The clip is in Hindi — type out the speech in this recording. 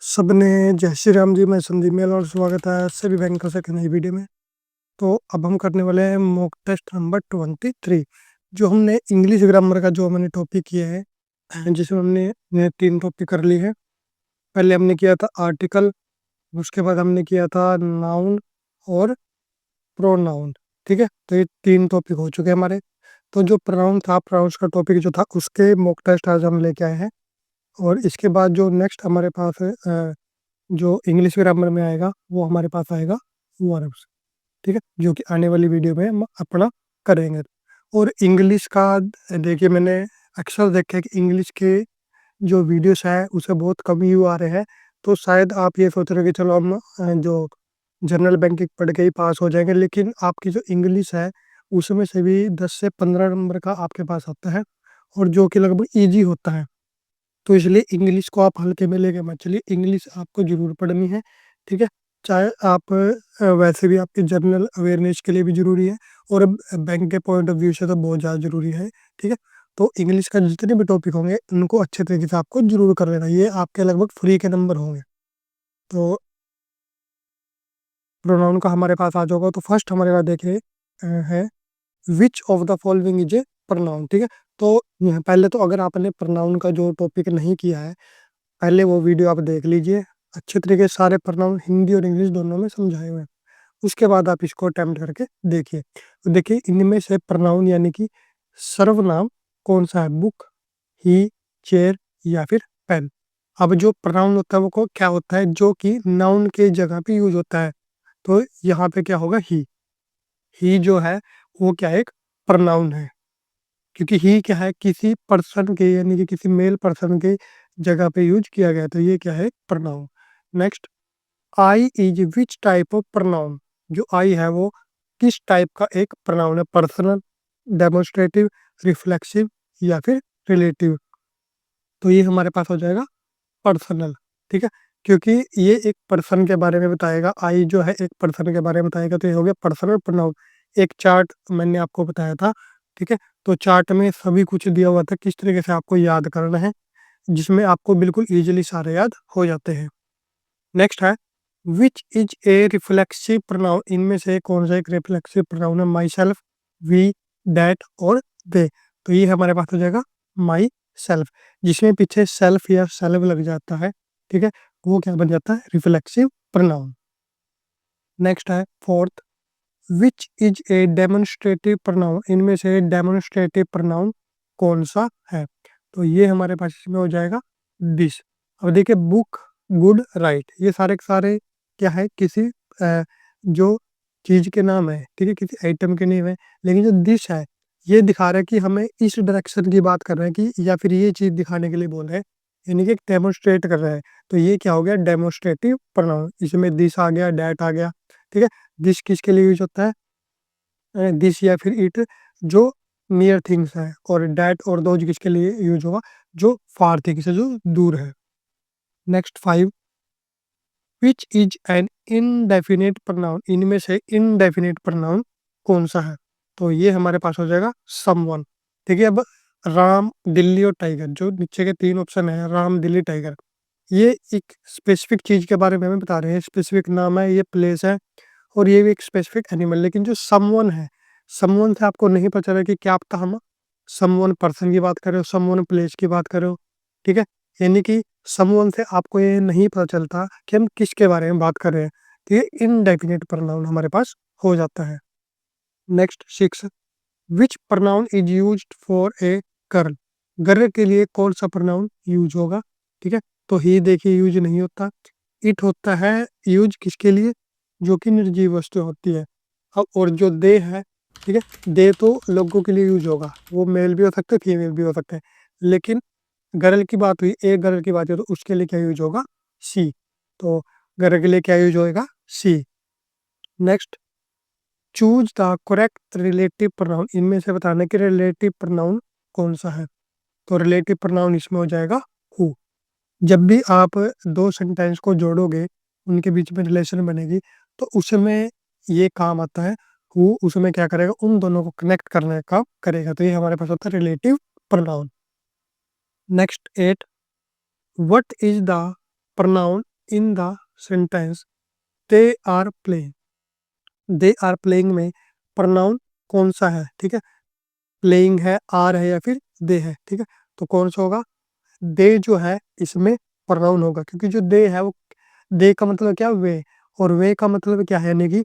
सबने जय श्री राम जी। मैं संदीप मेल और स्वागत है सभी बैंकर्स एक नई वीडियो में। तो अब हम करने वाले हैं मॉक टेस्ट नंबर 23। जो हमने इंग्लिश ग्रामर का जो मैंने टॉपिक किया है, जिसमें हमने 3 टॉपिक कर लिए हैं। पहले हमने किया था आर्टिकल, उसके बाद हमने किया था नाउन और प्रोनाउन। ठीक है, तो ये 3 टॉपिक हो चुके हैं हमारे। तो जो प्रोनाउन था, प्रोनाउंस का टॉपिक जो था, उसके मॉक टेस्ट आज हम लेके आए हैं। और इसके बाद जो नेक्स्ट हमारे पास है, जो इंग्लिश ग्रामर में आएगा, वो हमारे पास आएगा वर्ब्स। ठीक है, जो कि आने वाली वीडियो में हम अपना करेंगे। और इंग्लिश का देखिए, मैंने अक्सर देखा है कि इंग्लिश के जो वीडियोस है उसे बहुत कम व्यू आ रहे हैं। तो शायद आप ये सोच रहे हो कि चलो हम जो जनरल बैंकिंग पढ़ के ही पास हो जाएंगे, लेकिन आपकी जो इंग्लिश है उसमें से भी 10 से 15 नंबर का आपके पास आता है, और जो कि लगभग ईजी होता है। तो इसलिए इंग्लिश को आप हल्के में लेके मत चलिए, इंग्लिश आपको ज़रूर पढ़नी है। ठीक है, चाहे आप वैसे भी आपकी जनरल अवेयरनेस के लिए भी ज़रूरी है, और बैंक के पॉइंट ऑफ व्यू से तो बहुत ज़्यादा ज़रूरी है। ठीक है, तो इंग्लिश का जितने भी टॉपिक होंगे उनको अच्छे तरीके से आपको ज़रूर कर लेना, ये आपके लगभग फ्री के नंबर होंगे। तो प्रोनाउन का हमारे पास आ जाएगा। तो फर्स्ट हमारे पास देखिए है which of the following is a pronoun. ठीक है, तो पहले तो अगर आपने प्रोनाउन का जो टॉपिक नहीं किया है, पहले वो वीडियो आप देख लीजिए। अच्छे तरीके से सारे प्रोनाउन हिंदी और इंग्लिश दोनों में समझाए हुए हैं। उसके बाद आप इसको अटेम्प्ट करके देखिए। तो देखिए, इनमें से प्रोनाउन यानी कि सर्वनाम कौन सा है? बुक, ही, चेयर या फिर पेन। अब जो प्रोनाउन होता है वो क्या होता है? जो कि नाउन के जगह पे यूज होता है। तो यहाँ पे क्या होगा? ही जो है वो क्या है? एक प्रोनाउन है, क्योंकि ही क्या है? किसी पर्सन के यानी कि किसी मेल पर्सन के जगह पे यूज किया गया, तो ये क्या है? Pronoun. Next, I is which type of pronoun. जो आई है वो किस टाइप का एक प्रोनाउन है? पर्सनल, डेमोन्स्ट्रेटिव, रिफ्लेक्सिव या फिर रिलेटिव। तो ये हमारे पास हो जाएगा पर्सनल। ठीक है, क्योंकि ये एक पर्सन के बारे में बताएगा, आई जो है एक पर्सन के बारे में बताएगा, तो ये हो गया पर्सनल प्रोनाउन। एक चार्ट मैंने आपको बताया था। ठीक है, तो चार्ट में सभी कुछ दिया हुआ था किस तरीके से आपको याद करना है, जिसमें आपको बिल्कुल ईजिली सारे याद हो जाते हैं। नेक्स्ट है which is a reflexive pronoun. इनमें से कौन सा एक रिफ्लेक्सिव प्रोनाउन है? माई सेल्फ, वी, दैट और दे। तो ये हमारे पास हो जाएगा माई सेल्फ, जिसमें पीछे सेल्फ या सेल्फ लग जाता है। ठीक है, वो क्या बन जाता है? Reflexive pronoun. नेक्स्ट है fourth, which is a demonstrative pronoun. इनमें से डेमोन्स्ट्रेटिव प्रोनाउन कौन सा है? तो ये हमारे पास इसमें हो जाएगा दिस। अब देखिए, बुक, गुड, राइट, ये सारे के सारे क्या है? किसी जो चीज के नाम है। ठीक है, किसी आइटम के नाम है। लेकिन जो दिस है, ये दिखा रहा है कि हमें इस डायरेक्शन की बात कर रहे हैं, कि या फिर ये चीज दिखाने के लिए बोल रहे हैं, यानी कि डेमोन्स्ट्रेट कर रहा है। तो ये क्या हो गया? Demonstrative pronoun. इसमें दिस आ गया, डैट आ गया। ठीक है, दिस किसके लिए यूज होता है? दिस या फिर इट, जो नियर थिंग्स है। और डैट और दोज किसके लिए यूज होगा? जो फार थिंग्स है, जो दूर है। Next 5, which is an indefinite pronoun. इनमें से इनडेफिनिट प्रोनाउन कौन सा है? तो ये हमारे पास हो जाएगा समवन। ठीक है, अब राम, दिल्ली और टाइगर, जो नीचे के 3 ऑप्शन है, राम, दिल्ली, टाइगर, ये एक स्पेसिफिक चीज के बारे में हमें बता रहे हैं। स्पेसिफिक नाम है, ये प्लेस है, और ये भी एक स्पेसिफिक एनिमल। लेकिन जो समवन है, समवन से आपको नहीं पता चला कि क्या पता हम समवन पर्सन की बात कर रहे हो, समवन प्लेस की बात कर रहे हो। ठीक है, यानी कि समवन से आपको ये नहीं पता चलता कि हम किसके बारे में बात कर रहे हैं। तो ये इनडेफिनिट प्रोनाउन हमारे पास हो जाता है। Next 6, which pronoun is used for a girl. Girl के लिए कौन सा प्रोनाउन यूज होगा? ठीक है, तो ही देखिए यूज नहीं होता। इट होता है यूज किसके लिए? जो कि निर्जीव वस्तु होती है। अब और जो दे है, ठीक है, दे तो लोगों के लिए यूज होगा, वो मेल भी हो सकते हैं, फीमेल भी हो सकते हैं। लेकिन गर्ल की बात हुई, एक गर्ल की बात हुई, तो उसके लिए क्या यूज होगा? सी। तो गर्ल के लिए क्या यूज होएगा? C. Next, choose the correct relative pronoun. इनमें से बताने के रिलेटिव प्रोनाउन कौन सा है? तो रिलेटिव प्रोनाउन इसमें हो जाएगा हु। जब भी आप 2 सेंटेंस को जोड़ोगे, उनके बीच में रिलेशन बनेगी, तो उसमें ये काम आता है हु। उसमें क्या करेगा? उन दोनों को कनेक्ट करने का करेगा। तो ये हमारे पास होता है relative pronoun. Next 8, what is the pronoun in the sentence they are playing, they are playing में प्रोनाउन कौन सा है, ठीक है, प्लेइंग है, आर है या फिर दे है, ठीक है, तो कौन सा होगा, दे जो है इसमें प्रोनाउन होगा, क्योंकि जो दे है वो, दे का मतलब क्या, वे, और वे का मतलब क्या है, यानी कि